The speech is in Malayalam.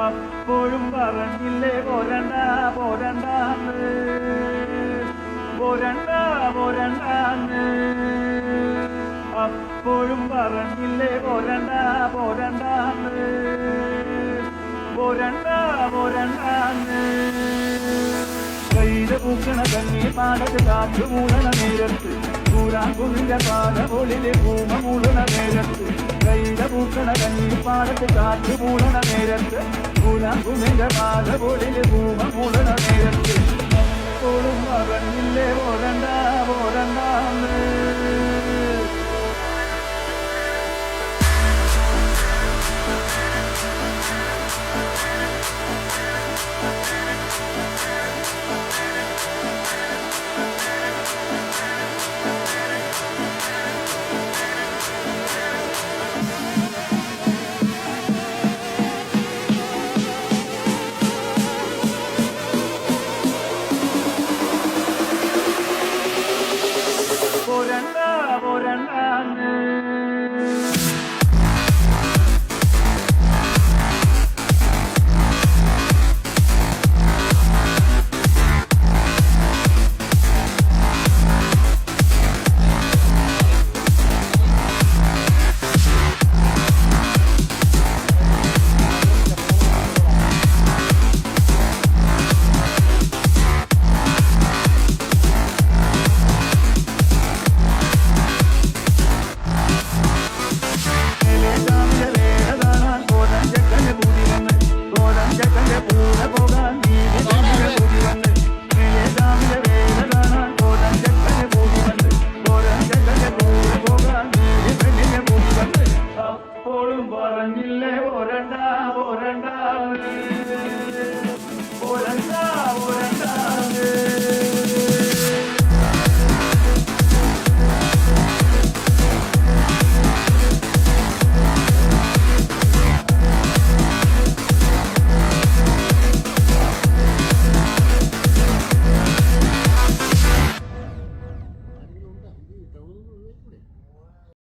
അപ്പോഴും പറഞ്ഞില്ലേ പോരണ്ട പോരണ്ടാന്ന് പോരണ്ട പോരണ്ടാന്ന് അപ്പോഴും പറഞ്ഞില്ലേ പോരണ്ട പോരണ്ടാന്ന് പോരണ്ട പോരണ്ടാന്ന് കയ്യില് പൂക്കണ കണ്ണി പാടത്ത് കാറ്റ് മൂടണ നേരത്ത് കൂരാങ്കുന്നിന്റെ പാലപൊളില് പൂമ മൂടണ നേരത്ത് കയ്യില് പൂക്കണ കണ്ണി പാടത്ത് കാറ്റ് മൂടണ നേരത്ത് കൂരാങ്കുന്നിന്റെ പാലപൊളില് പൂമ മൂടണ നേരത്ത് അപ്പോഴും പറഞ്ഞില്ലേ പോരണ്ട